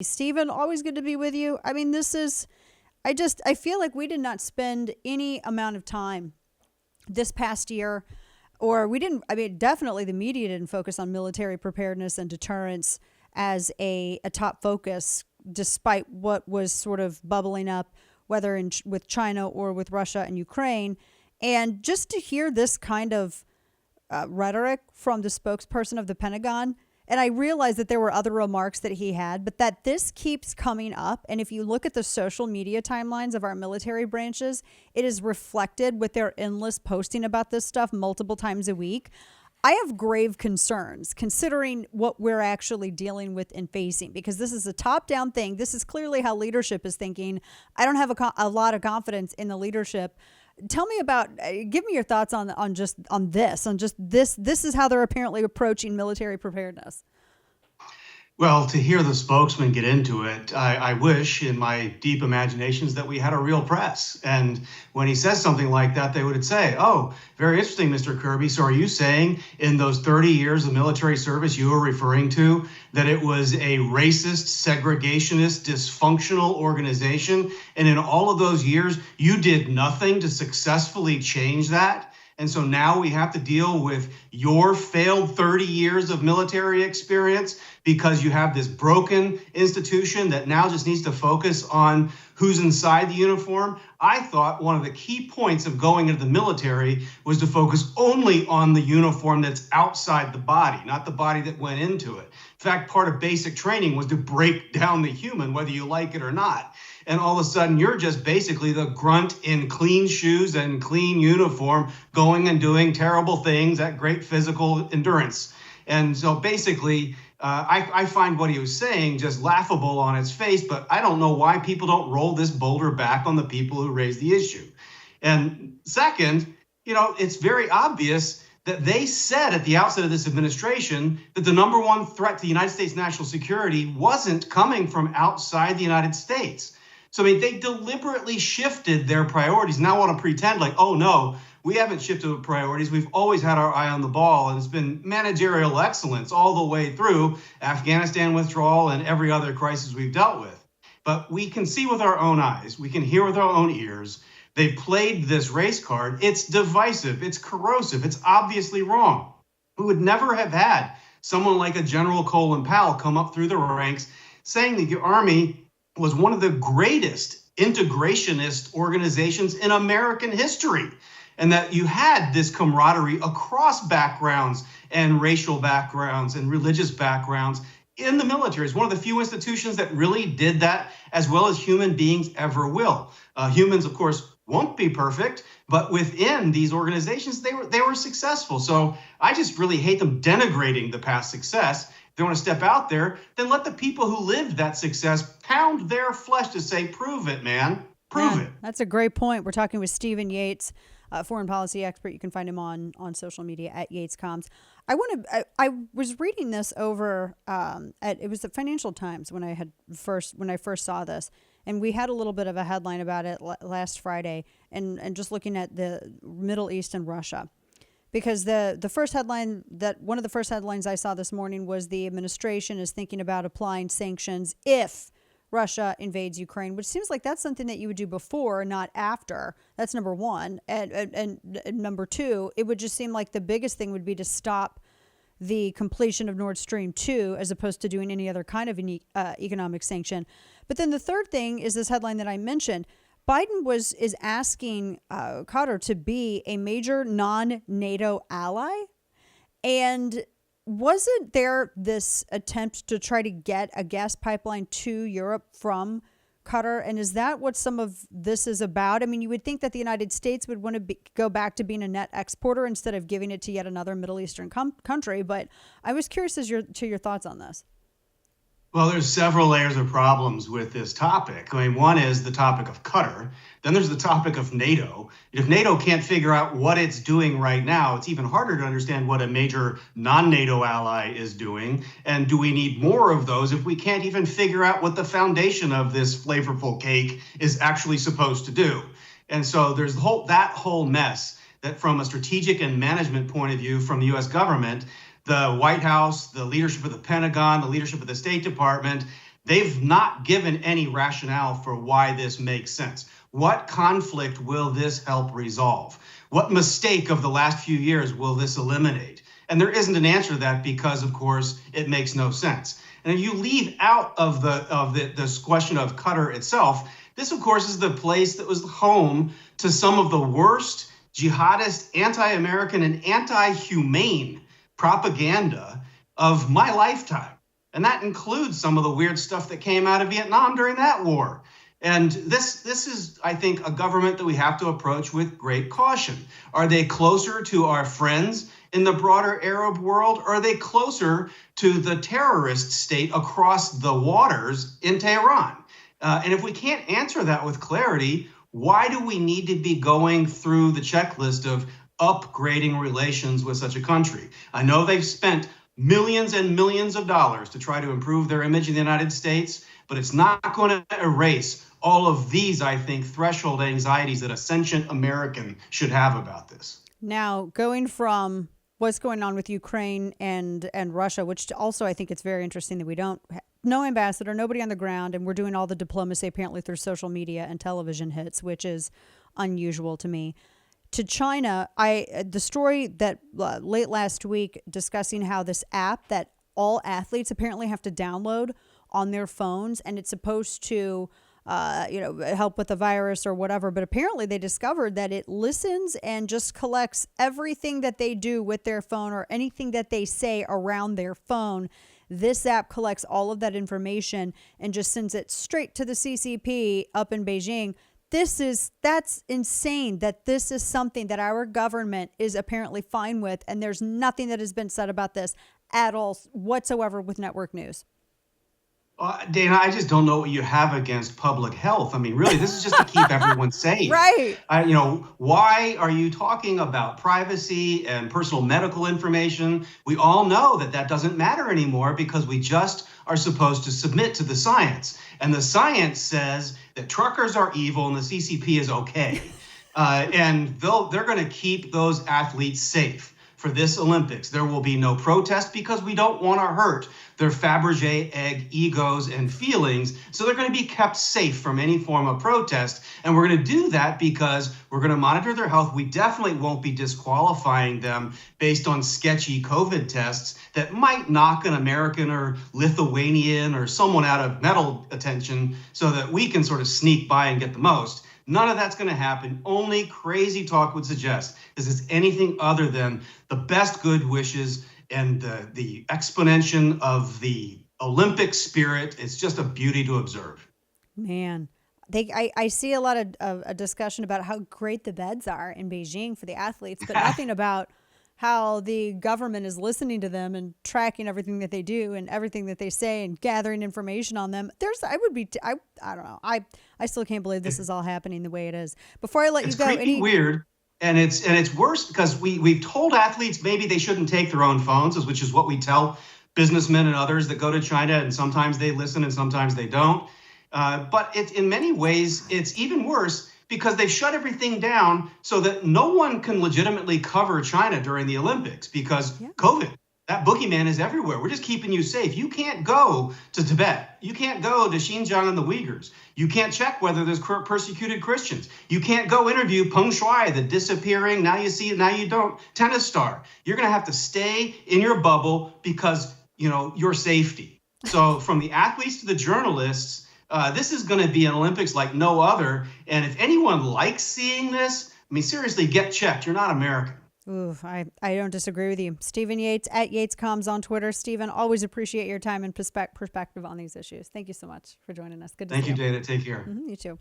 Stephen, always good to be with you. I mean, I feel like we did not spend any amount of time this past year, or we didn't, I mean, definitely the media didn't focus on military preparedness and deterrence as a top focus, despite what was sort of bubbling up, whether with China or with Russia and Ukraine. And just to hear this kind of rhetoric from the spokesperson of the Pentagon. And I realized that there were other remarks that he had, but that this keeps coming up. And if you look at the social media timelines of our military branches, it is reflected with their endless posting about this stuff multiple times a week. I have grave concerns considering what we're actually dealing with and facing, because this is a top down thing. This is clearly how leadership is thinking. I don't have a lot of confidence in the leadership. Tell me about, give me your thoughts on just this. This is how they're apparently approaching military preparedness. Well, to hear the spokesman get into it, I wish in my deep imaginations that we had a real press. And when he says something like that, they would say, oh, very interesting, Mr. Kirby. So are you saying in those 30 years of military service you were referring to that it was a racist, segregationist, dysfunctional organization? And in all of those years, you did nothing to successfully change that? And so now we have to deal with your failed 30 years of military experience because you have this broken institution that now just needs to focus on who's inside the uniform. I thought one of the key points of going into the military was to focus only on the uniform that's outside the body, not the body that went into it. In fact, part of basic training was to break down the human, whether you like it or not. And all of a sudden, you're just basically the grunt in clean shoes and clean uniform going and doing terrible things at great physical endurance. And so basically, I find what he was saying just laughable on its face, but I don't know why people don't roll this boulder back on the people who raised the issue. And second, it's very obvious that they said at the outset of this administration that the number one threat to the United States national security wasn't coming from outside the United States. So, they deliberately shifted their priorities. Now want to pretend like, oh, no, we haven't shifted the priorities. We've always had our eye on the ball, and it's been managerial excellence all the way through Afghanistan withdrawal and every other crisis we've dealt with. But we can see with our own eyes. We can hear with our own ears. They played this race card. It's divisive. It's corrosive. It's obviously wrong. We would never have had someone like a General Colin Powell come up through the ranks saying that the Army was one of the greatest integrationist organizations in American history, and that you had this camaraderie across backgrounds and racial backgrounds and religious backgrounds in the military. It's one of the few institutions that really did that as well as human beings ever will. Humans, of course, won't be perfect, but within these organizations, they were successful. So I just really hate them denigrating the past success. They want to step out there, then let the people who lived that success pound their flesh to say, prove it, man. Prove it. That's a great point. We're talking with Stephen Yates, a foreign policy expert. You can find him on social media at YatesComms. I was reading this over it was the Financial Times when I first saw this, and we had a little bit of a headline about it last Friday, and just looking at the Middle East and Russia. Because one of the first headlines I saw this morning was the administration is thinking about applying sanctions if Russia invades Ukraine, which seems like that's something that you would do before, not after. That's number one. And number two, it would just seem like the biggest thing would be to stop the completion of Nord Stream 2 as opposed to doing any other kind of economic sanction. But then the third thing is this headline that I mentioned. Biden is asking Qatar to be a major non-NATO ally. And wasn't there this attempt to try to get a gas pipeline to Europe from Qatar? And is that what some of this is about? I mean, you would think that the United States would want to go back to being a net exporter instead of giving it to yet another Middle Eastern country. But I was curious to your thoughts on this. Well, there's several layers of problems with this topic. One is the topic of Qatar. Then there's the topic of NATO. If NATO can't figure out what it's doing right now, it's even harder to understand what a major non-NATO ally is doing. And do we need more of those if we can't even figure out what the foundation of this flavorful cake is actually supposed to do? And so there's that whole mess that from a strategic and management point of view from the U.S. government, the White House, the leadership of the Pentagon, the leadership of the State Department, They've not given any rationale for why this makes sense. What conflict will this help resolve? What mistake of the last few years will this eliminate? And there isn't an answer to that because, of course, it makes no sense. And if you leave out of this question of Qatar itself, this, of course, is the place that was home to some of the worst jihadist, anti-American, and anti-humane propaganda of my lifetime. And that includes some of the weird stuff that came out of Vietnam during that war. And this is, I think, a government that we have to approach with great caution. Are they closer to our friends in the broader Arab world, or are they closer to the terrorist state across the waters in Tehran? And if we can't answer that with clarity, why do we need to be going through the checklist of upgrading relations with such a country? I know they've spent millions and millions of dollars to try to improve their image in the United States, but it's not going to erase all of these, I think, threshold anxieties that a sentient American should have about this. Now, going from what's going on with Ukraine and Russia, which also I think it's very interesting that we don't no ambassador, nobody on the ground, and we're doing all the diplomacy apparently through social media and television hits, which is unusual to me. To China, the story that late last week discussing how this app that all athletes apparently have to download on their phones, and it's supposed to help with the virus or whatever. But apparently they discovered that it listens and just collects everything that they do with their phone or anything that they say around their phone. This app collects all of that information and just sends it straight to the CCP up in Beijing. That's insane that this is something that our government is apparently fine with. And there's nothing that has been said about this at all whatsoever with network news. Dana, I just don't know what you have against public health. I mean, really, this is just to keep everyone safe. Right. Why are you talking about privacy and personal medical information? We all know that doesn't matter anymore because we just are supposed to submit to the science. And the science says that truckers are evil and the CCP is okay. And they're going to keep those athletes safe. For this Olympics, there will be no protest because we don't want to hurt their Fabergé egg egos and feelings. So they're going to be kept safe from any form of protest. And we're going to do that because we're going to monitor their health. We definitely won't be disqualifying them based on sketchy COVID tests that might knock an American or Lithuanian or someone out of medal attention so that we can sort of sneak by and get the most. None of that's going to happen. Only crazy talk would suggest this is anything other than the best good wishes and the exponentiation of the Olympic spirit. It's just a beauty to observe. Man, I see a lot of a discussion about how great the beds are in Beijing for the athletes, but nothing about how the government is listening to them and tracking everything that they do and everything that they say and gathering information on them. I don't know. I still can't believe this is all happening the way it is. Before I let you go, it's creepy, weird, and it's worse because we've told athletes maybe they shouldn't take their own phones, which is what we tell businessmen and others that go to China, and sometimes they listen and sometimes they don't. But in many ways, it's even worse because they've shut everything down so that no one can legitimately cover China during the Olympics because COVID, that boogeyman is everywhere. We're just keeping you safe. You can't go to Tibet. You can't go to Xinjiang and the Uyghurs. You can't check whether there's persecuted Christians. You can't go interview Peng Shuai, the disappearing, now you see it, now you don't, tennis star. You're going to have to stay in your bubble because, your safety. So from the athletes to the journalists, this is going to be an Olympics like no other. And if anyone likes seeing this, I mean, seriously, get checked. You're not American. Ooh, I don't disagree with you. Stephen Yates at YatesComs on Twitter. Stephen, always appreciate your time and perspective on these issues. Thank you so much for joining us. Good to see you. Thank you, Dana. Take care. You too.